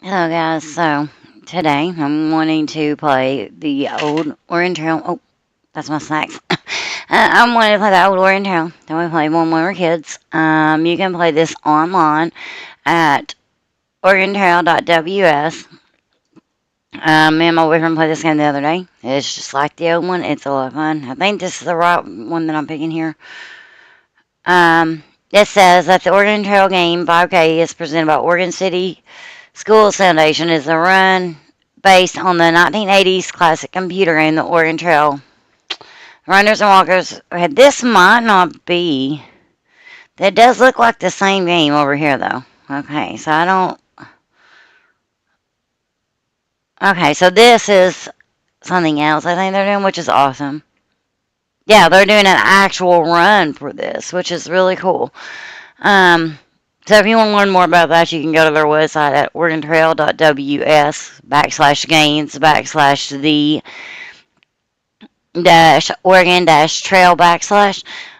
Hello guys, so today I'm wanting to play the old Oregon Trail. Oh, that's my snacks. I'm wanting to play the old Oregon Trail that we played when we were kids. You can play this online at OregonTrail.ws. Me and my boyfriend played this game the other day. It's just like the old one. It's a lot of fun. I think this is the right one that I'm picking here. It says that the Oregon Trail game 5K is presented by Oregon City Schools Foundation. Is a run based on the 1980s classic computer game, The Oregon Trail. Runners and walkers. Okay, this might not be. That does look like the same game over here, though. Okay, so I don't. Okay, so this is something else I think they're doing, which is awesome. Yeah, they're doing an actual run for this, which is really cool. Um, so if you want to learn more about that, you can go to their website at oregontrail.ws /gains /the Oregon trail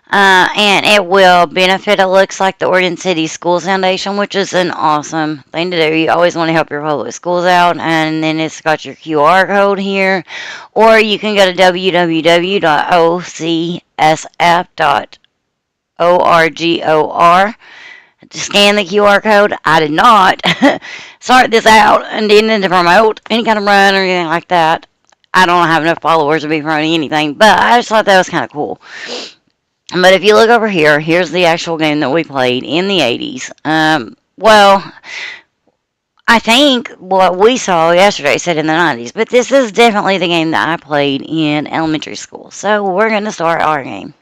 and it will benefit, it looks like, the Oregon City Schools Foundation, which is an awesome thing to do. You always want to help your public schools out, and then it's got your QR code here, or you can go to www.ocsf.org to scan the QR code. I did not start this out and didn't promote any kind of run or anything like that. I don't have enough followers to be promoting anything, but I just thought that was kind of cool. But if you look over here, here's the actual game that we played in the 80s. Well, I think what we saw yesterday said in the 90s, but this is definitely the game that I played in elementary school. So we're going to start our game.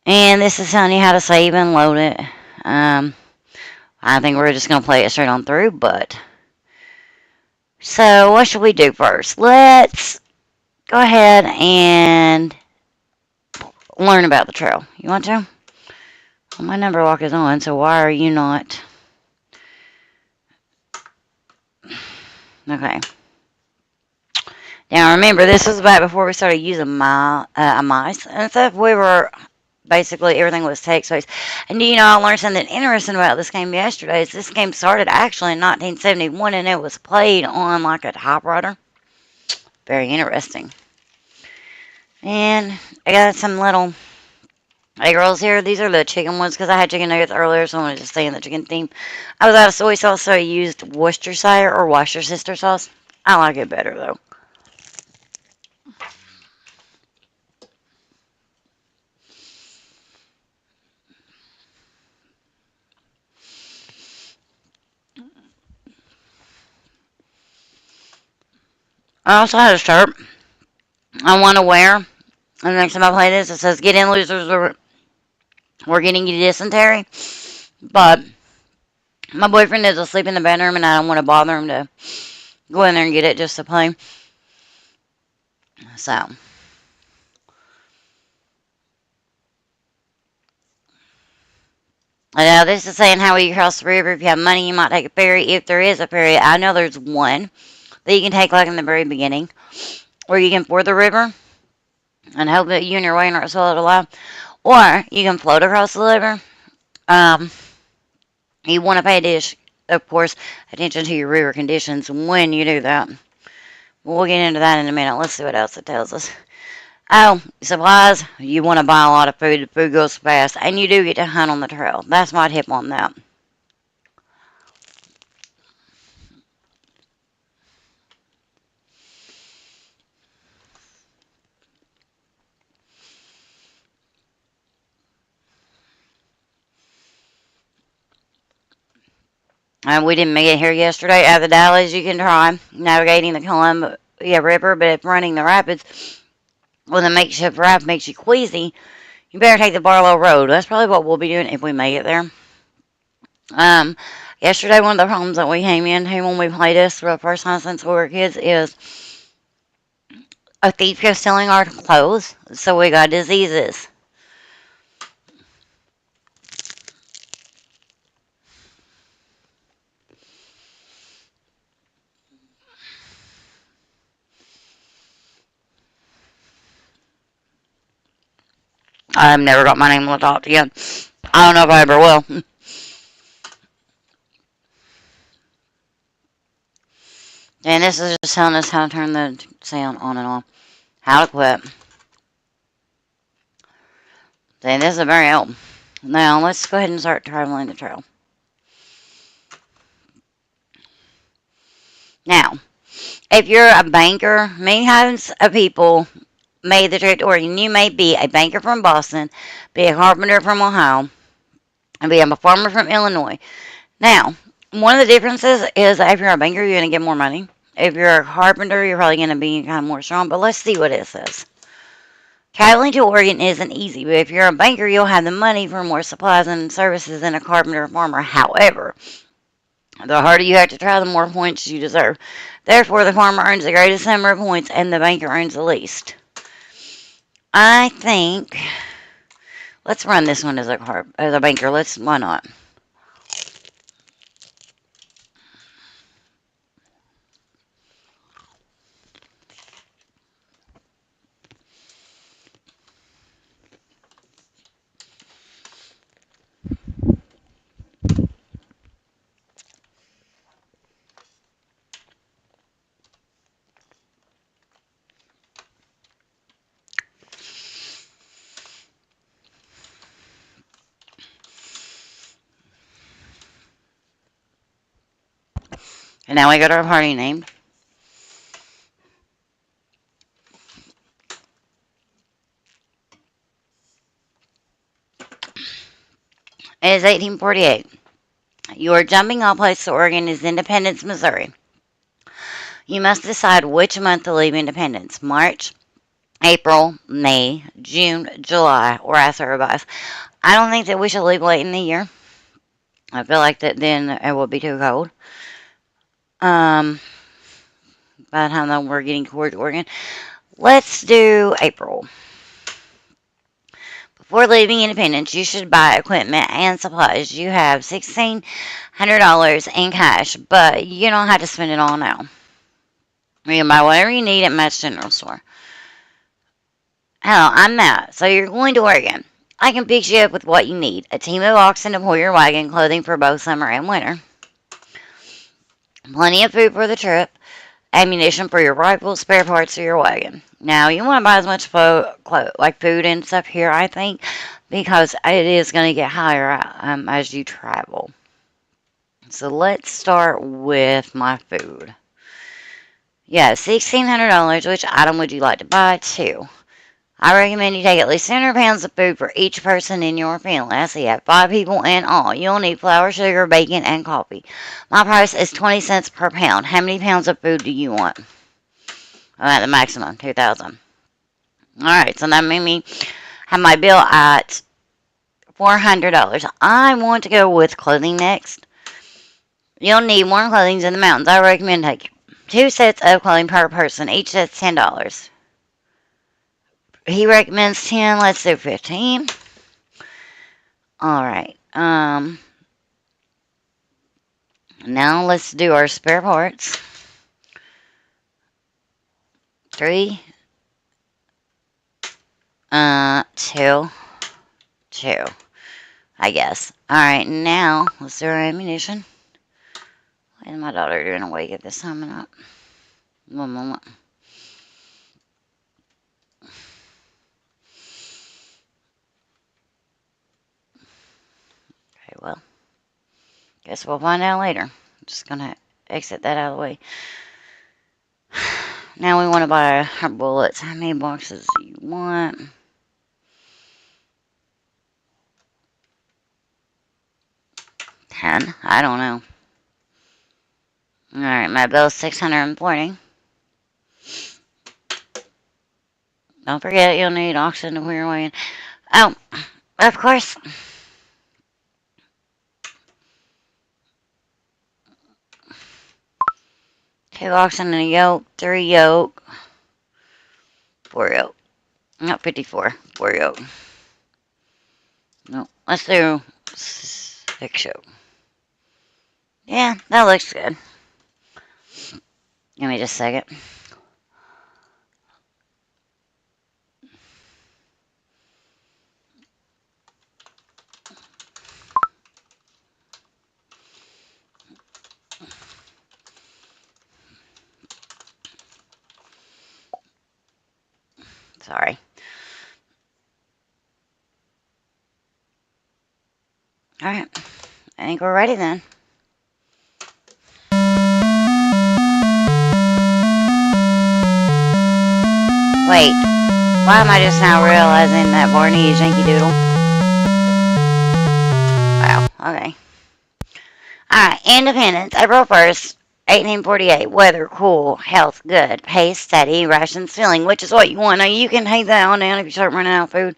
And this is telling you how to save and load it. I think we're just going to play it straight on through, but. So, what should we do first? Let's go ahead and learn about the trail. You want to? Well, my number lock is on, so why are you not? Okay. Now remember, this was back before we started using mice and stuff. We were basically everything was text based. And I learned something interesting about this game yesterday. Is this game started actually in 1971 and it was played on like a typewriter. Very interesting. And I got some little egg rolls here. These are the chicken ones because I had chicken nuggets earlier, so I wanted to stay in the chicken theme. I was out of soy sauce, so I used Worcestershire or Worcestershire sauce. I like it better though. I also had a shirt I want to wear. And the next time I play this, it says, "Get in, losers, or we're getting you dysentery." But my boyfriend is asleep in the bedroom, and I don't want to bother him to go in there and get it just to play. So, now this is saying how you cross the river. If you have money, you might take a ferry. If there is a ferry, I know there's one that you can take like in the very beginning, or you can ford the river and hope that you and your way are still alive, or you can float across the river. Um, you want to pay of course, attention to your river conditions when you do that. We'll get into that in a minute. Let's see what else it tells us. Oh, supplies. You want to buy a lot of food. The food goes fast. And you do get to hunt on the trail. That's my tip on that. We didn't make it here yesterday. At the Dalles, you can try navigating the Columbia River, but if running the rapids with a makeshift raft makes you queasy, you better take the Barlow Road. That's probably what we'll be doing if we make it there. Um, Yesterday, one of the problems that we came into when we played this for the first time since we were kids is a thief kept stealing our clothes, so we got diseases. I've never got my name on the top again. I don't know if I ever will. And this is just telling us how to turn the sound on and off. How to quit. See, this is very old. Now, let's go ahead and start traveling the trail. Now, if you're a banker, millions of people made the trip to Oregon. You may be a banker from Boston, be a carpenter from Ohio, and be a farmer from Illinois. Now, one of the differences is that if you're a banker, you're going to get more money. If you're a carpenter, you're probably going to be kind of more strong. But let's see what it says. Traveling to Oregon isn't easy, but if you're a banker, you'll have the money for more supplies and services than a carpenter or farmer. However, the harder you have to try, the more points you deserve. Therefore, the farmer earns the greatest number of points and the banker earns the least. I think let's run this one as a banker. Why not? And now we got our party named. It is 1848. Your jumping off place to Oregon is Independence, Missouri. You must decide which month to leave Independence: March, April, May, June, July, or ask her advice. I don't think that we should leave late in the year. I feel like that then it will be too cold. Um, by the time that we're getting towards Oregon, let's do April. Before leaving Independence, you should buy equipment and supplies. You have $1,600 in cash, but you don't have to spend it all now. You can buy whatever you need at Matt's General Store. Hello, I'm Matt. So you're going to Oregon. I can pick you up with what you need: a team of oxen to pull your wagon, clothing for both summer and winter, plenty of food for the trip, ammunition for your rifle, spare parts for your wagon. Now, you want to buy as much like food and stuff here, I think, because it is going to get higher as you travel. So let's start with my food. Yeah, $1,600. Which item would you like to buy? Two. I recommend you take at least 100 pounds of food for each person in your family. I see you have 5 people in all. You'll need flour, sugar, bacon, and coffee. My price is 20 cents per pound. How many pounds of food do you want? I'm at the maximum, 2,000. Alright, so that made me have my bill at $400. I want to go with clothing next. You'll need warm clothing in the mountains. I recommend taking 2 sets of clothing per person. Each set's $10. He recommends 10. Let's do 15. Alright. Now let's do our spare parts. 3, 2, 2, I guess. Alright, now let's do our ammunition. Why is my daughter doing awake at this time or not? One moment. Okay, well, guess we'll find out later. I'm just gonna exit that out of the way. Now we want to buy our bullets. How many boxes do you want? 10. I don't know. Alright, my bill's 640. Don't forget you'll need oxygen to pull your way in. Oh, of course. 2 oxen and a yoke, 3 yoke, 4 yoke. Not 54, 4 yoke. No, let's do 6 yoke. Yeah, that looks good. Give me just a second. Sorry. Alright. I think we're ready then. Wait. Why am I just now realizing that Barney is Yankee Doodle? Wow. Okay. Alright. Independence. April 1st. 1848. Weather cool. Health good. Pace steady. Rations filling, which is what you want. Now, you can take that on down if you start running out of food.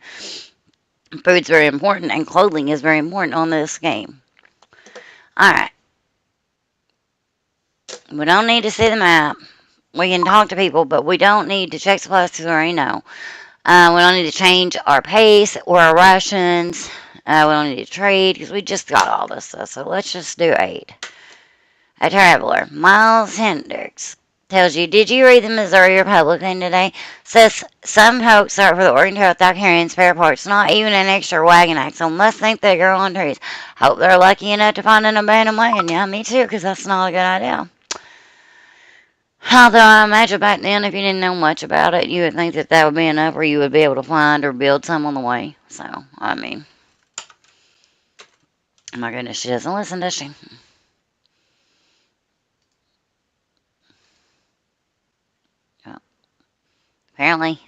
Food's very important, and clothing is very important on this game. Alright. We don't need to see the map. We can talk to people, but we don't need to check supplies because we already know. We don't need to change our pace or our rations. We don't need to trade because we just got all this stuff. So let's just do aid. A traveler, Miles Hendricks, tells you, did you read the Missouri Republican today? Says some folks start for the Oregon Trail without carrying spare parts, not even an extra wagon axle. Must think they grow on trees. Hope they're lucky enough to find an abandoned wagon. Yeah, me too, because that's not a good idea. Although I imagine back then, if you didn't know much about it, you would think that that would be enough where you would be able to find or build some on the way. So, I mean, oh my goodness, she doesn't listen, does she? Oh, apparently.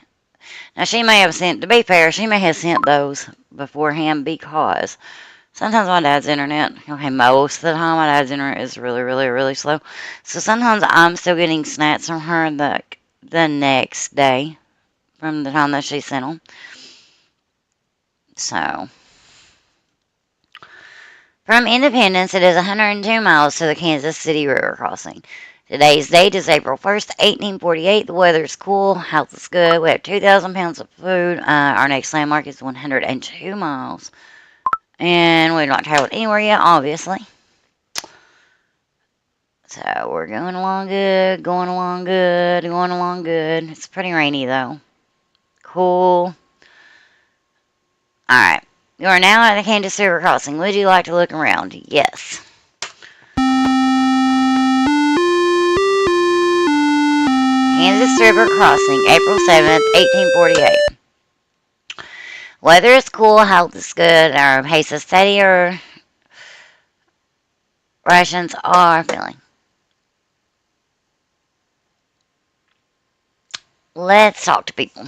Now, she may have sent, to be fair, she may have sent those beforehand because sometimes my dad's internet, okay, most of the time my dad's internet is really, really, really slow. So sometimes I'm still getting snaps from her the next day from the time that she sent them. So, from Independence, it is 102 miles to the Kansas City River crossing. Today's date is April 1st, 1848. The weather is cool. Health is good. We have 2,000 pounds of food. Our next landmark is 102 miles. And we've not traveled anywhere yet, obviously. So we're going along good, going along good, going along good. It's pretty rainy, though. Cool. Alright. You are now at the Kansas River crossing. Would you like to look around? Yes. Kansas River crossing, April 7th, 1848. Weather is cool, health is good, our pace is steady, our rations are filling. Let's talk to people.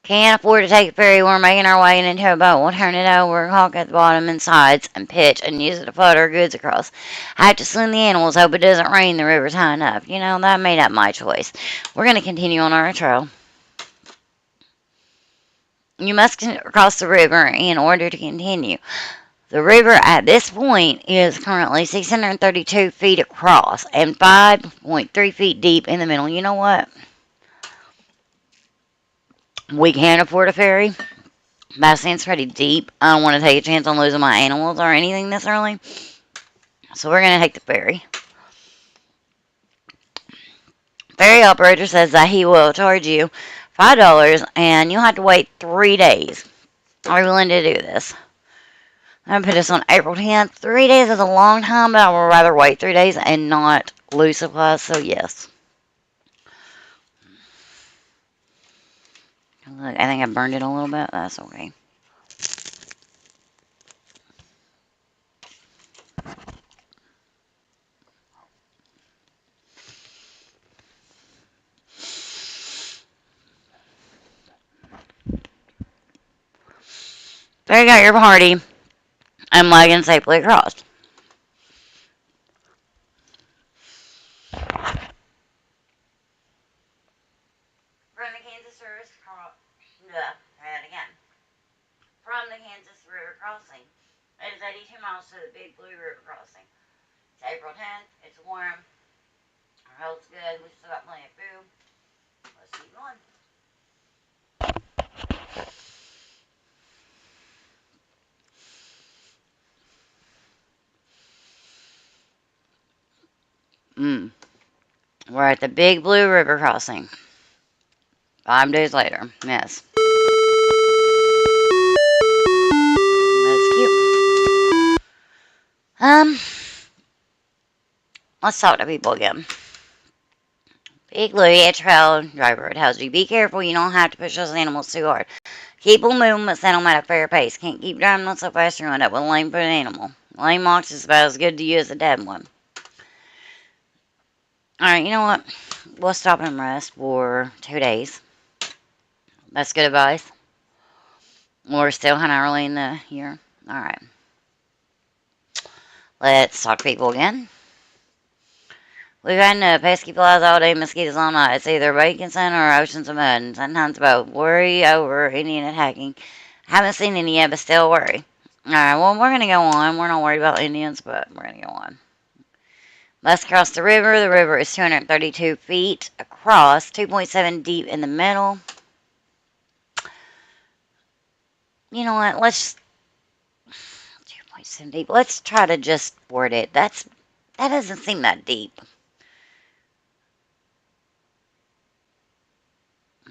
Can't afford to take a ferry. We're making our way into a boat. We'll turn it over, caulk at the bottom and sides, and pitch and use it to float our goods across. I have to swim the animals. Hope it doesn't rain. The river's high enough. You know, that made up my choice. We're going to continue on our trail. You must cross the river in order to continue. The river at this point is currently 632 feet across and 5.3 feet deep in the middle. You know what? We can't afford a ferry. That seems pretty deep. I don't want to take a chance on losing my animals or anything this early. So we're going to take the ferry. Ferry operator says that he will charge you $5 and you'll have to wait 3 days. Are you willing to do this? I'm going to put this on April 10th. 3 days is a long time, but I would rather wait 3 days and not lose supplies, so yes. Look, I think I burned it a little bit. That's okay. There you go, your party. I'm lagging safely across. From the Kansas River From the Kansas River crossing, it is 82 miles to the Big Blue River crossing. It's April 10th. It's warm. Our health's good. We still got plenty of food. Let's keep going. We're at the Big Blue River crossing. 5 days later. Yes. That's cute. Let's talk to people again. Big Louie, a trail driver, tells you, be careful, you don't have to push those animals too hard. Keep them moving, but send them at a fair pace. Can't keep driving them so fast you'll end up with a lame foot animal. Lame ox is about as good to you as a dead one. Alright, you know what? We'll stop and rest for 2 days. That's good advice. We're still kind of early in the year. Alright. Let's talk to people again. We've had pesky flies all day, mosquitoes all night. It's either bacon sun or oceans of mud, and sometimes both. Worry over Indian attacking. Haven't seen any yet, but still worry. Alright, well, we're going to go on. We're not worried about Indians, but we're going to go on. Let's cross the river. The river is 232 feet across, 2.7 deep in the middle. You know what? Let's 2.7 deep. Let's try to just board it. That doesn't seem that deep.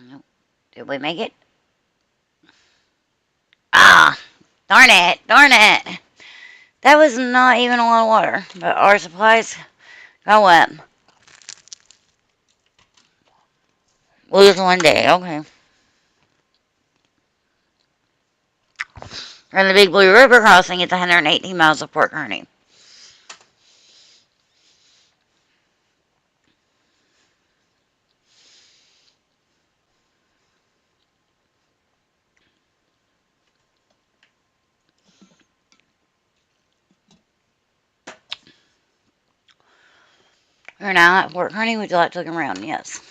Nope. Did we make it? Ah, darn it, darn it. That was not even a lot of water, but our supplies got wet. Lose one day, okay. From the Big Blue River crossing, it's 118 miles of Port Kearney. We're now at Port Kearney. Would you like to look around? Yes.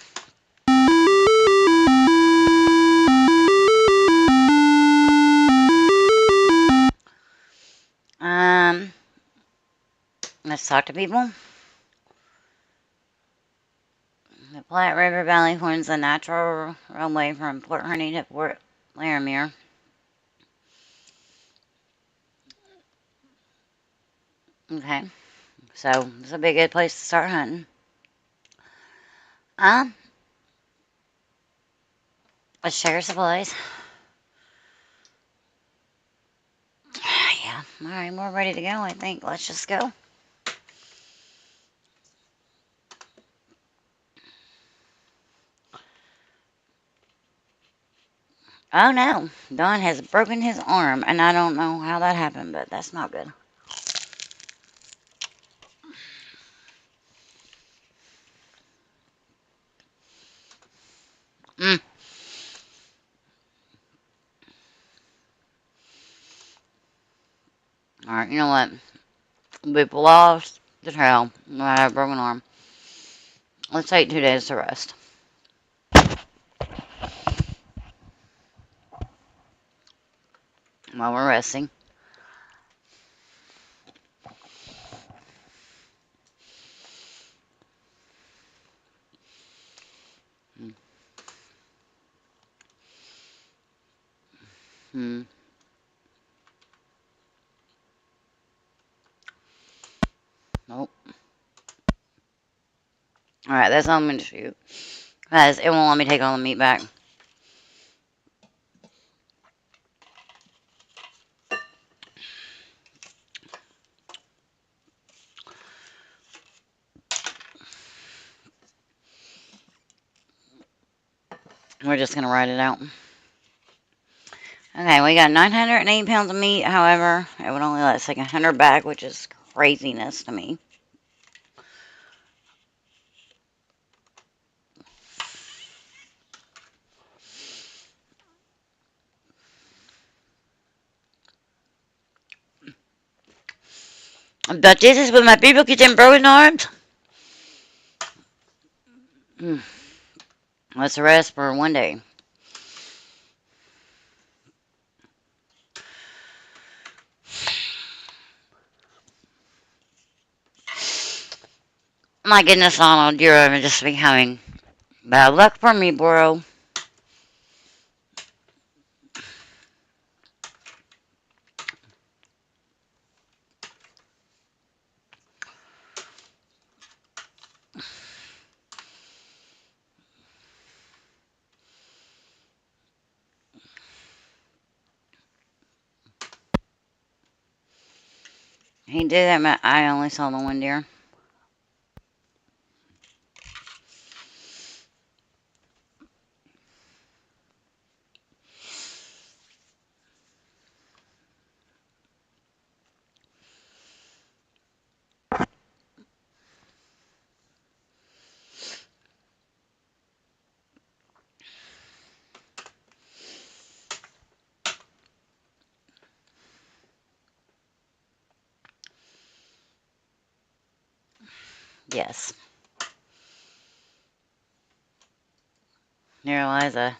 Um, let's talk to people. The Platte River Valley forms a natural runway from Port Kearney to Port Laramie. Okay, so it's a big good place to start hunting. Um, let's check our supplies. Yeah, alright, we're ready to go, I think. Let's just go. Oh no, Don has broken his arm, and I don't know how that happened, but that's not good. Mm. Alright, you know what? We've lost the trail. I have a broken arm. Let's take 2 days to rest. While we're resting. Hmm. Nope. Alright, that's all I'm going to shoot. Because it won't let me take all the meat back. We're just going to write it out. Okay, we got 908 pounds of meat. However, it would only let us take 100 back, which is craziness to me. But this is when my people get them broken arms. Let's rest for one day. My goodness, Donald, you're just becoming bad luck for me, bro. He did that. I only saw the one deer. Yes. Here, Eliza.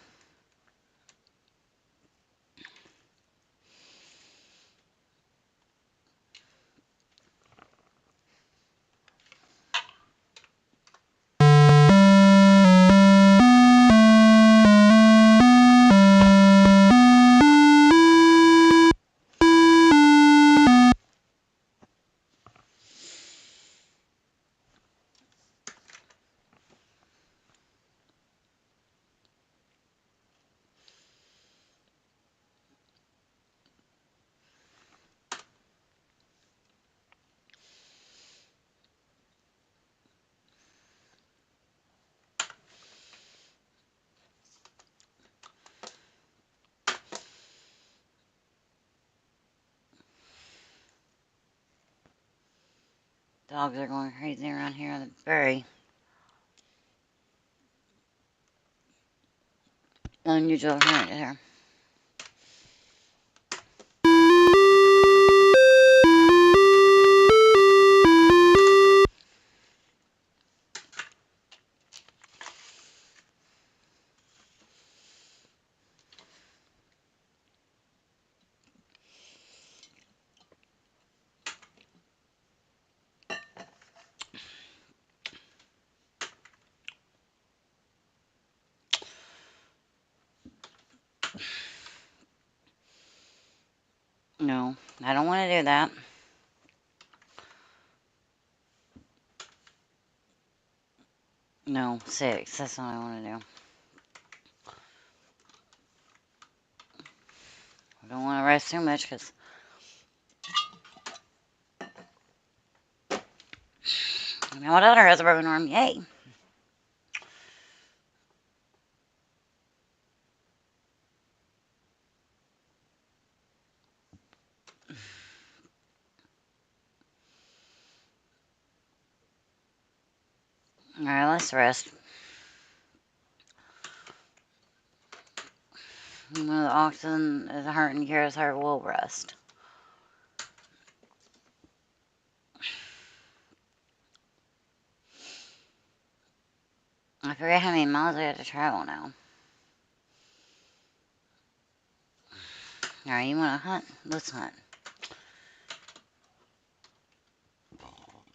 Dogs are going crazy around here on the very unusual occurrence here. No, I don't want to do that. No, 6. That's not what I want to do. I don't want to rest too much because my daughter has a broken arm. Yay. All right, let's rest. When the oxygen is hurting, Kara's heart will rest. I forget how many miles we have to travel now. Alright, you want to hunt? Let's hunt.